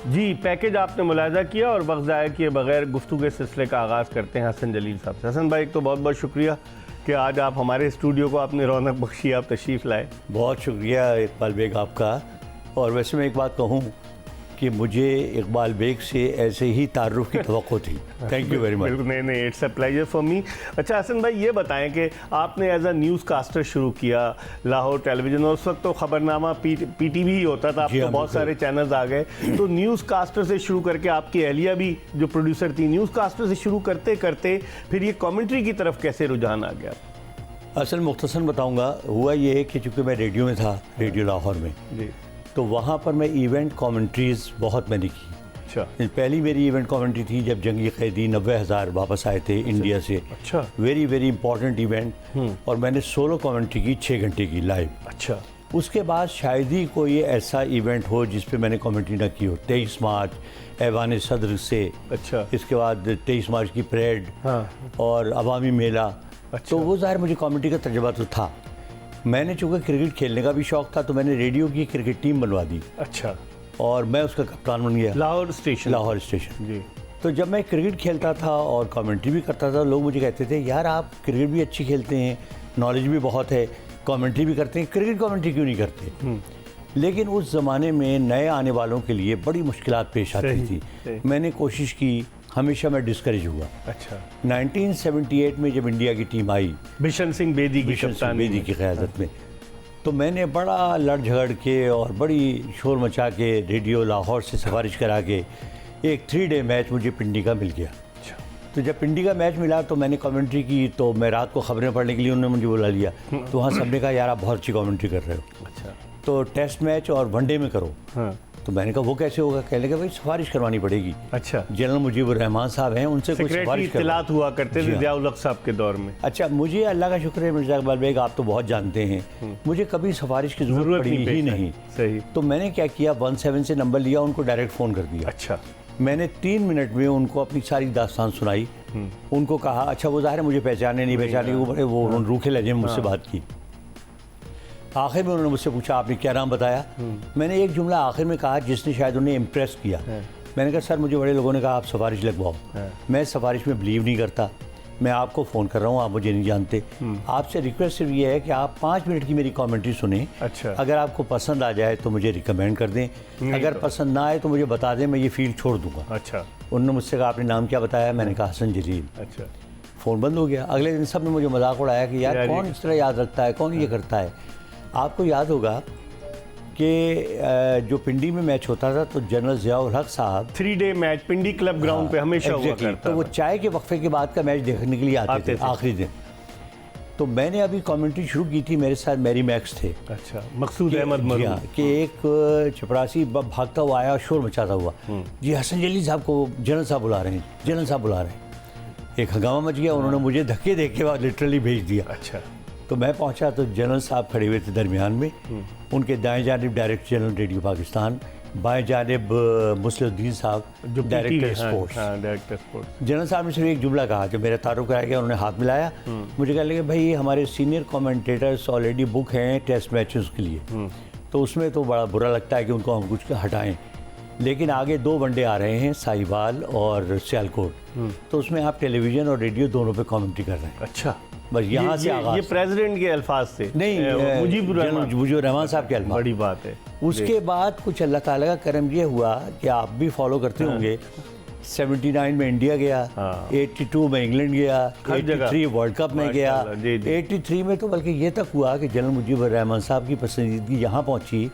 जी, package आपने मुलाहिजा किया और वक्त ज़ाया किए बगैर गुफ्तगू के सिलसिले का आगाज़ करते हैं हसन जलील साहब से। हसन भाई, एक तो बहुत बहुत शुक्रिया कि आज आप हमारे स्टूडियो को आपने रौनक बख्शी, आप तशरीफ़ लाए। बहुत शुक्रिया इकबाल बेग आपका। और वैसे मैं एक बात कहूँ कि मुझे इकबाल बेग से ऐसे ही तारुफ की तवक्को थी। Thank you very much. बिल्कुल, नहीं, it's a pleasure for me. अच्छा हसन भाई, ये बताएं कि आपने एज अ न्यूज़ कास्टर शुरू किया लाहौर टेलीविज़न, और उस वक्त तो खबरनामा PTV ही होता था, अब तो बहुत सारे चैनल्स आ गए। तो न्यूज़ कास्टर से शुरू करके आपकी अहलिया भी जो प्रोड्यूसर थी, न्यूज़ कास्टर से शुरू करते करते फिर ये कॉमेंट्री की तरफ कैसे रुझान आ गया? असल मुख्तसर बताऊँगा, हुआ ये है कि चूँकि मैं रेडियो में था, रेडियो लाहौर में जी, तो वहाँ पर मैं इवेंट कमेंट्रीज़ बहुत मैंने की। अच्छा, पहली मेरी इवेंट कमेंट्री थी जब जंगी कैदी 90,000 वापस आए थे इंडिया से। अच्छा, वेरी वेरी इंपॉर्टेंट इवेंट, और मैंने सोलो कमेंट्री की 6 घंटे की लाइव। अच्छा, उसके बाद शायद ही कोई ऐसा इवेंट हो जिस पे मैंने कमेंट्री ना की हो। 23 मार्च ऐवान सदर से, अच्छा, इसके बाद 23 मार्च की परेड, हाँ, और अवामी मेला। अच्छा। तो वो ज़ाहिर मुझे कमेंट्री का तजुर्बा तो था। मैंने चूँकि क्रिकेट खेलने का भी शौक़ था तो मैंने रेडियो की क्रिकेट टीम बनवा दी अच्छा, और मैं उसका कप्तान बन गया, लाहौर स्टेशन। लाहौर स्टेशन। जी, तो जब मैं क्रिकेट खेलता था और कमेंट्री भी करता था, लोग मुझे कहते थे यार आप क्रिकेट भी अच्छी खेलते हैं, नॉलेज भी बहुत है, कमेंट्री भी करते हैं, क्रिकेट कमेंट्री क्यों नहीं करते? लेकिन उस ज़माने में नए आने वालों के लिए बड़ी मुश्किलात पेश आती सही। थी। मैंने कोशिश की, हमेशा मैं डिस्करेज हुआ। अच्छा, 1978 में जब इंडिया की टीम आई बिशन सिंह बेदी की बिशन सिंह कप्तानी बेदी में। की क़यादत में, तो मैंने बड़ा लड़ झगड़ के और बड़ी शोर मचा के रेडियो लाहौर से सिफारिश करा के एक 3 डे मैच मुझे पिंडी का मिल गया। अच्छा, तो जब पिंडी का मैच मिला तो मैंने कमेंट्री की, तो मैं रात को खबरें पढ़ने के लिए उन्होंने मुझे बुला लिया। तो वहाँ सबने कहा यार आप बहुत अच्छी कमेंट्री कर रहे हो, अच्छा, तो टेस्ट मैच और वनडे में करो। हाँ, तो मैंने कहा वो कैसे होगा? कहने लगा भाई सिफारिश करवानी पड़ेगी, अच्छा। जनरल मुजीबुर रहमान साहब हैं, उनसे कोई सेक्रेटरी सिफारिश करवाओ। इत्तलात हुआ करते जी थे हाँ। ज़िया उल हक साहब के दौर में। अच्छा, मुझे अल्लाह का शुक्र है मिर्ज़ा इकबाल बेग, आप तो बहुत जानते हैं, मुझे कभी सिफारिश की ज़रूरत पड़ी ही पेश आई। नहीं। सही, तो मैंने क्या किया, 17 से नंबर लिया, उनको डायरेक्ट फ़ोन कर दिया। अच्छा, मैंने 3 मिनट में उनको अपनी सारी दास्तान सुनाई। उनको कहा, अच्छा वो ज़ाहिर है मुझे पहचाने नहीं पहचाने, वो बड़े वो उन्होंने रूखे लहजे में मुझसे बात की। आखिर में उन्होंने मुझसे पूछा आपने क्या नाम बताया? मैंने एक जुमला आखिर में कहा जिसने शायद उन्हें इम्प्रेस किया। मैंने कहा सर मुझे बड़े लोगों ने कहा आप सिफारिश लगवाओ। मैं सिफारिश में बिलीव नहीं करता, मैं आपको फ़ोन कर रहा हूँ, आप मुझे नहीं जानते। आपसे रिक्वेस्ट सिर्फ ये है कि आप 5 मिनट की मेरी कमेंट्री सुने। अच्छा, अगर आपको पसंद आ जाए तो मुझे रिकमेंड कर दें, अगर पसंद ना आए तो मुझे बता दें, मैं ये फील्ड छोड़ दूंगा। अच्छा, उन्होंने मुझसे कहा आपने नाम क्या बताया? मैंने कहा हसन जलील। अच्छा, फ़ोन बंद हो गया। अगले दिन सब ने मुझे मजाक उड़ाया कि यार कौन इस तरह याद रखता है, कौन ये करता है। आपको याद होगा कि जो पिंडी में मैच होता था तो जनरल ज़िया उल हक साहब 3 डे मैच पिंडी क्लब ग्राउंड पे हमेशा हुआ Exactly, करता तो वो था। चाय के वक्फे के बाद का मैच देखने के लिए आते थे आखिरी दिन। तो मैंने अभी कमेंट्री शुरू की थी, मेरे साथ मैरी मैक्स थे। अच्छा, मकसूद कि- अहमद जी मरूम। हाँ, कि एक चपरासी भागता हुआ आया, शोर मचाता हुआ, जी हसन जलील साहब को जनरल साहब बुला रहे हैं, जनरल साहब बुला रहे हैं। एक हंगामा मच गया, उन्होंने मुझे धक्के दे के बाद लिटरली भेज दिया। अच्छा, तो मैं पहुंचा तो जनरल साहब खड़े हुए थे दरमियान में, उनके दाएं जानिब डायरेक्टर जनरल रेडियो पाकिस्तान, बाएं जानिब मुस्लिउद्दीन साहब जो डायरेक्टर PT स्पोर्ट्स। हाँ, डायरेक्टर स्पोर्ट्स। जनरल साहब ने सिर्फ एक जुमला कहा, जब मेरा तारुफ कराया गया उन्होंने हाथ मिलाया, मुझे कहने लगे भाई हमारे सीनियर कमेंटेटर्स ऑलरेडी बुक हैं टेस्ट मैचेस के लिए, तो उसमें तो बड़ा बुरा लगता है कि उनको हम कुछ हटाएं, लेकिन आगे 2 वनडे आ रहे हैं, साहिवाल और सियालकोट, तो उसमें आप टेलीविज़न और रेडियो दोनों पे कमेंट्री कर रहे हैं। अच्छा, बस यहाँ से ये आगाज़। प्रेसिडेंट के अल्फाज से नहीं, मुजीबुर रहमान। मुजीबुर रहमान साहब के अल्फाज। बड़ी बात है। उसके बाद कुछ अल्लाह ताला का करम ये हुआ कि आप भी फॉलो करते होंगे, 79 में इंडिया गया, 82 में इंग्लैंड गया, हर जगह। 83 वर्ल्ड कप में गया, माशाल्लाह, जी, जी। 83 में तो बल्कि ये तक हुआ कि जनरल मुजीबुर रहमान साहब की पसंदीदगी यहाँ पहुँची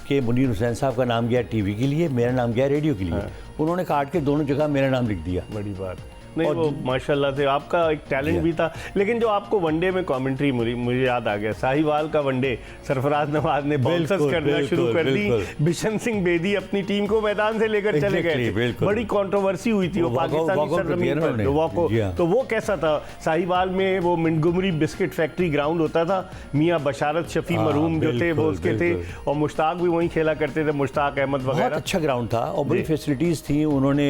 कि मुनीर हुसैन साहब का नाम गया टीवी के लिए, मेरा नाम गया रेडियो के लिए। उन्होंने काट के दोनों जगह मेरा नाम लिख दिया। बड़ी बात। नहीं, वो माशाल्लाह से आपका एक टैलेंट भी था। लेकिन जो आपको वनडे में कमेंट्री, मुझे याद आ गया, साहिवाल का वनडे सरफराज नवाज ने बाउंसर्स करना शुरू कर दी, बिशन सिंह बेदी अपनी टीम को मैदान से लेकर चले गए थे। बड़ी कंट्रोवर्सी हुई थी वो पाकिस्तानी सरजमीन पर, वॉकआउट। तो वो कैसा था? साहिवाल में वो मिंटगोमरी बिस्किट फैक्ट्री ग्राउंड होता था, मियाँ बशारत शफी मरूम जो थे वो उसके थे, और मुश्ताक भी वहीं खेला करते थे, मुश्ताक अहमद बहुत वगैरह। अच्छा ग्राउंड था और बड़ी फैसिलिटीज़ थी। उन्होंने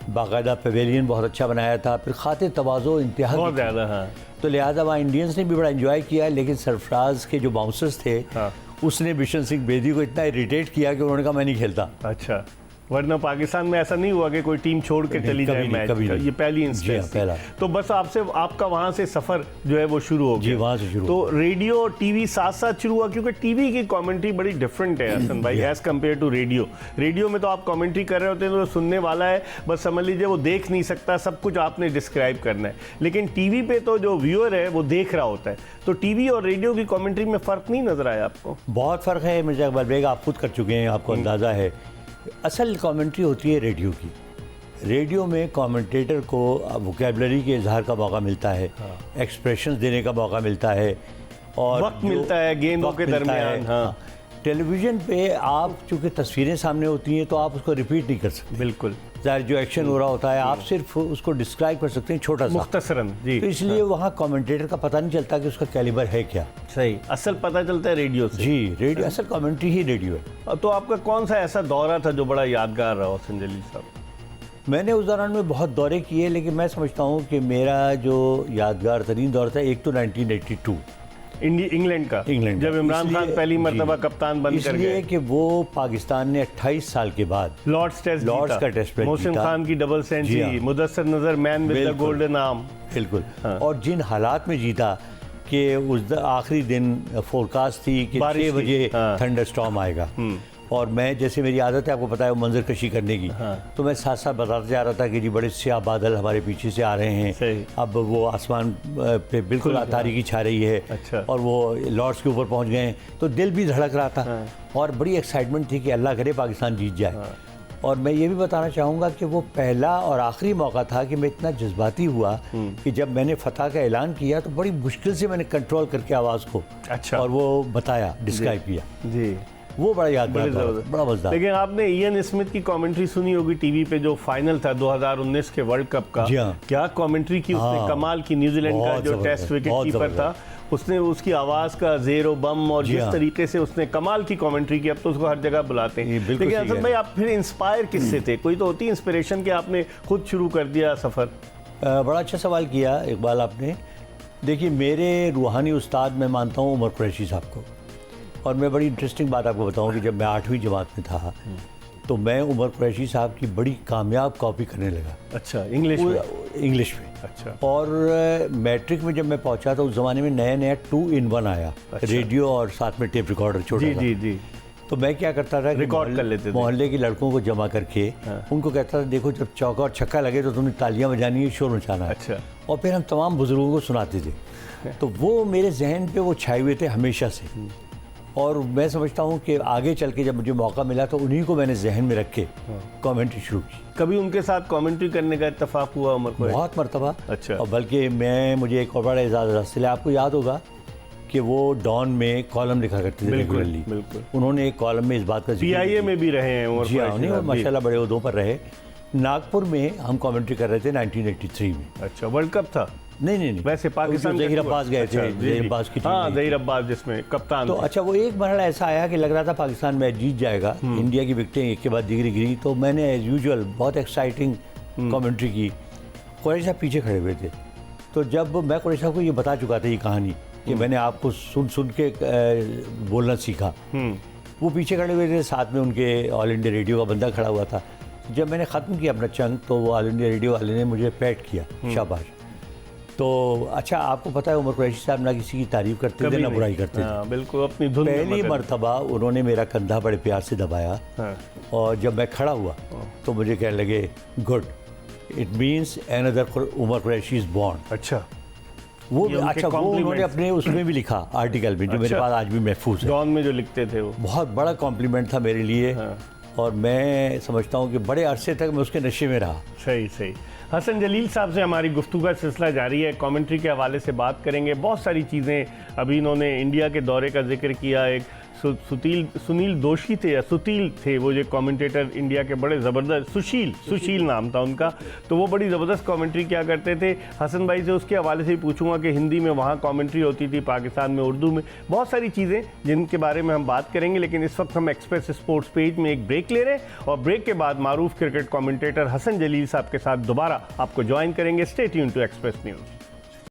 बाकायदा पवेलियन बहुत अच्छा बनाया था, फिर खाते तवाज़ो इंतहा बहुत ज़्यादा। हाँ, तो लिहाजा वहाँ इंडियंस ने भी बड़ा एंजॉय किया। लेकिन सरफराज के जो बाउंसर्स थे, उसने बिशन सिंह बेदी को इतना इरिटेट किया कि उन्होंने कहा मैं नहीं खेलता। अच्छा, वरना पाकिस्तान में ऐसा नहीं हुआ कि कोई टीम छोड़ के चली जाए मैच, ये पहली इंस्टेंस थी। तो बस आपका वहां से सफर जो है वो शुरू हो गया, वहां से शुरू। तो रेडियो टीवी साथ साथ शुरू हुआ, क्योंकि टीवी की कमेंट्री बड़ी डिफरेंट है हसन भाई as compare to radio. Radio में तो आप कमेंट्री कर रहे होते हैं तो सुनने वाला है बस समझ लीजिए वो देख नहीं सकता, सब कुछ आपने डिस्क्राइब करना है, लेकिन टीवी पे तो जो व्यूअर है वो देख रहा होता है। तो टीवी और रेडियो की कमेंट्री में फर्क नहीं नजर आया आपको? बहुत फर्क है मिर्जा इकबाल बेग, आप खुद कर चुके हैं, आपको अंदाज़ा है। असल कमेंट्री होती है रेडियो की। रेडियो में कमेंटेटर को वोकैबुलरी के इजहार का मौका मिलता है, एक्सप्रेशंस देने का मौका मिलता है और वक्त मिलता है गेंदों के दरमियान। हाँ। टेलीविज़न पे आप चूँकि तस्वीरें सामने होती हैं तो आप उसको रिपीट नहीं कर सकते। बिल्कुल, ज़ाहिर जो एक्शन हो रहा होता है आप सिर्फ उसको डिस्क्राइब कर सकते हैं छोटा सा, मुख्तसरन जी। तो इसलिए वहाँ कमेंटेटर का पता नहीं चलता कि उसका कैलिबर है क्या। सही, असल पता चलता है रेडियो से। जी, रेडियो असल कमेंट्री ही रेडियो है। तो आपका कौन सा ऐसा दौरा था जो बड़ा यादगार रहा हसन जलील साहब? मैंने उस दौरान में बहुत दौरे किए, लेकिन मैं समझता हूँ कि मेरा जो यादगार तरीन दौर था एक तो 1982 इंग्लैंड का, जब इमरान खान पहली मरतबा कप्तान बनकर गए, इसलिए कि वो पाकिस्तान ने 28 साल के बाद लॉर्ड्स का टेस्ट मोहसिन खान की डबल सेंचुरी, मुदस्सर नजर man with the golden arm. बिल्कुल, और जिन हालात में जीता कि उस आखिरी दिन फोरकास्ट थी कि 6 बजे थंडरस्टॉर्म आएगा, और मैं जैसे मेरी आदत है आपको पता है वो मंजर कशी करने की, तो मैं साथ साथ बताता जा रहा था कि जी बड़े स्याह बादल हमारे पीछे से आ रहे हैं, अब वो आसमान पे बिल्कुल तारीकी छा रही है। अच्छा। और वो लॉर्ड्स के ऊपर पहुंच गए हैं, तो दिल भी धड़क रहा था और बड़ी एक्साइटमेंट थी कि अल्लाह करे पाकिस्तान जीत जाए। और मैं ये भी बताना चाहूँगा कि वो पहला और आखिरी मौका था कि मैं इतना जज्बाती हुआ कि जब मैंने फतह का ऐलान किया तो बड़ी मुश्किल से मैंने कंट्रोल करके आवाज़ को और वो बताया, डिस्क्राइब किया जी, वो बड़ा यादगार, बड़ा मजेदार। लेकिन आपने इयन स्मिथ की कमेंट्री सुनी होगी टीवी पे, जो फाइनल था 2019 के वर्ल्ड कप का। क्या कमेंट्री की उसने, कमाल की। न्यूजीलैंड का जो टेस्ट विकेट कीपर था उसने उसकी आवाज़ का ज़ेरो बम और जिस तरीके से उसने कमाल की कमेंट्री की, अब तो उसको हर जगह बुलाते हैं। लेकिन हसन भाई आप फिर इंस्पायर किससे थे? कोई तो होती है इंस्पिरेशन कि आपने खुद शुरू कर दिया सफ़र? बड़ा अच्छा सवाल किया इकबाल आपने। देखिए मेरे रूहानी उस्ताद मैं मानता हूँ उमर कुरैशी साहब को, और मैं बड़ी इंटरेस्टिंग बात आपको बताऊं कि जब मैं 8वीं जमात में था तो मैं उमर कुरैशी साहब की बड़ी कामयाब कॉपी करने लगा। अच्छा, इंग्लिश में? अच्छा। और मैट्रिक में जब मैं पहुंचा तो उस ज़माने में नया 2-in-1 आया। अच्छा। रेडियो और साथ में टेप रिकॉर्डर छोटा सा। जी। तो मैं क्या करता था, रिकॉर्ड कर लेते थे, मोहल्ले के लड़कों को जमा करके उनको कहता था देखो जब चौका और छक्का लगे तो तुमने तालियां बजानी है, शोर मचाना है। अच्छा। और फिर हम तमाम बुजुर्गों को सुनाते थे। तो वो मेरे जहन पे वो छाए हुए थे हमेशा से, और मैं समझता हूँ कि आगे चल के जब मुझे मौका मिला तो उन्हीं को मैंने जहन में रख के कमेंट्री शुरू की। कभी उनके साथ कमेंट्री करने का इत्तेफाक हुआ उमर को? बहुत मरतबा। अच्छा। और बल्कि मुझे एक और बड़ा एजाज़ हासिल है, आपको याद होगा कि वो डॉन में कॉलम लिखा करते थे रेगुलरली। बिल्कुल। उन्होंने एक कॉलम में इस बात का PIA में भी रहे हैं उमर जी हाँ, नहीं माशाल्लाह बड़े उहदों पर रहे। नागपुर में हम कमेंट्री कर रहे थे 1983 में। अच्छा, वर्ल्ड कप था? नहीं, वैसे पाकिस्तान ज़हीर अब्बास गए थे। ज़हीर अब्बास की टीम, ज़हीर अब्बास जिसमें कप्तान। तो अच्छा, वो एक मरहला ऐसा आया कि लग रहा था पाकिस्तान मैच जीत जाएगा, इंडिया की विकेटें एक के बाद दीगरी गिरी, तो मैंने एज यूजुअल बहुत एक्साइटिंग कमेंट्री की। कुरैशी साहब पीछे खड़े हुए थे, तो जब मैं कुरैशी साहब को ये बता चुका था ये कहानी कि मैंने आपको सुन के बोलना सीखा, वो पीछे खड़े हुए थे, साथ में उनके ऑल इंडिया रेडियो का बंदा खड़ा हुआ था। जब मैंने ख़त्म किया अपना चंग तो वो ऑल इंडिया रेडियो वाले ने मुझे पैट किया, शाबाश। तो अच्छा, आपको पता है उमर कुरैशी साहब ना किसी की तारीफ करते थे ना बुराई करते थे। बिल्कुल, अपनी धुन में। पहली मरतबा उन्होंने मेरा कंधा बड़े प्यार से दबाया, और जब मैं खड़ा हुआ तो मुझे कहने लगे good, it means another Umar Qureshi is born. अच्छा, वो अच्छा, वो उन्होंने अपने उसमें भी लिखा आर्टिकल में, जो मेरे पास आज भी महफूज है, डॉन में जो लिखते थे। वो बहुत बड़ा कॉम्प्लीमेंट था मेरे लिए, और मैं समझता हूँ कि बड़े अरसे तक मैं उसके नशे में रहा। सही। हसन जलील साहब से हमारी गुफ्तगू का सिलसिला जारी है। कमेंट्री के हवाले से बात करेंगे, बहुत सारी चीज़ें। अभी इन्होंने इंडिया के दौरे का जिक्र किया, एक सुनील दोशी थे या सुतील थे वो जो कमेंटेटर इंडिया के बड़े ज़बरदस्त, सुशील नाम था उनका, तो वो बड़ी ज़बरदस्त कमेंट्री किया करते थे। हसन भाई से उसके हवाले से भी पूछूंगा कि हिंदी में वहाँ कमेंट्री होती थी, पाकिस्तान में उर्दू में, बहुत सारी चीज़ें जिनके बारे में हम बात करेंगे। लेकिन इस वक्त हम एक्सप्रेस स्पोर्ट्स पेज में एक ब्रेक ले रहे हैं, और ब्रेक के बाद मारूफ क्रिकेट कमेंटेटर हसन जलील साहब के साथ दोबारा आपको ज्वाइन करेंगे। Stay tuned to Express news.